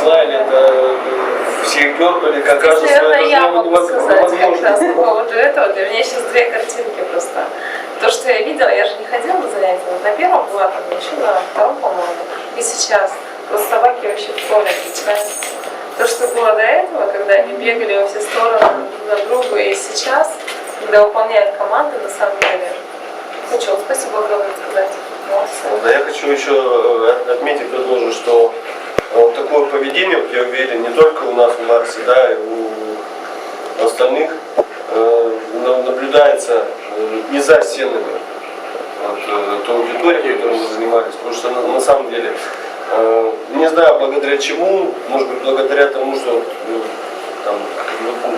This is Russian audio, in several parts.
пошла, или это всех дергали, как кажется, наверное, я могу сказать как невозможно. раз по поводу этого. Для меня сейчас две картинки просто. То, что я видела, я же не ходила на занятия. Вот на первом была, там, еще на втором, по-моему, и сейчас. Просто собаки вообще в поле отличаются. То, что было до этого, когда они бегали во все стороны друг на друга, и сейчас, когда выполняют команды, на самом деле, хочу вам спасибо огромное сказать. Молодцы. Да, я хочу еще отметить, предложить, что вот такое поведение, вот я уверен, не только у нас в Марсе, да, и у остальных наблюдается не за стенами вот, той аудитории, которой мы занимались, потому что на самом деле, не знаю благодаря чему, может быть благодаря тому, что там,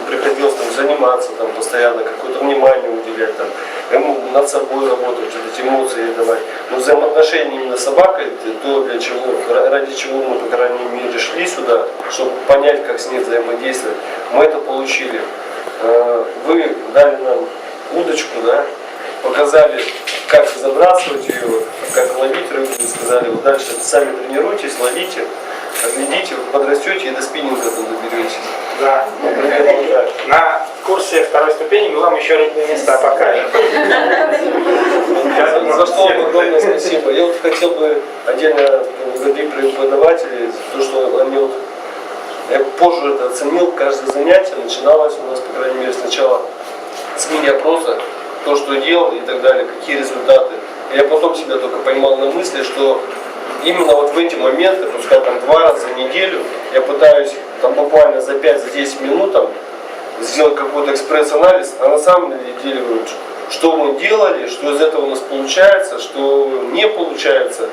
приходилось там, заниматься, там, постоянно какое-то внимание уделять, там, над собой работать, эти эмоции давать. Но взаимоотношения именно с собакой, то, для чего, ради чего мы, по крайней мере, шли сюда, чтобы понять, как с ней взаимодействовать, мы это получили. Вы дали нам удочку, да, показали, как забрасывать ее, как ловить рыбу, и сказали, вот дальше сами тренируйтесь, ловите, глядите, подрастете и до спиннинга там доберетесь. Да. На курсе второй ступени мы вам еще рыбные места покажем. За что вам огромное спасибо. Я вот хотел бы отдельно благодарить преподавателей за то, что они вот, я позже это оценил, каждое занятие начиналось у нас, по крайней мере, сначала с мини-опроса, то, что делал и так далее, какие результаты. Я потом себя только поймал на мысли, что именно вот в эти моменты, пускай там 2 раза в неделю, я пытаюсь там буквально за 5-10 минут там, сделать какой-то экспресс-анализ, а на самом деле, что мы делали, что из этого у нас получается, что не получается.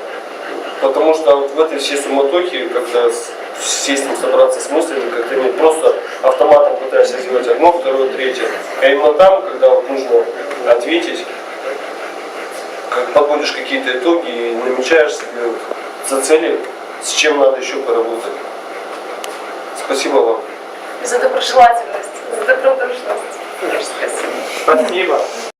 Потому что вот в этой всей суматохе как-то сесть, собраться с мыслями, как-то не просто автоматом пытаешься сделать одно, второе, третье. А именно там, когда вот нужно ответить, как подводишь какие-то итоги и намечаешь себе за цели, с чем надо еще поработать. Спасибо вам. За доброжелательность, за добродушность. Спасибо. Спасибо.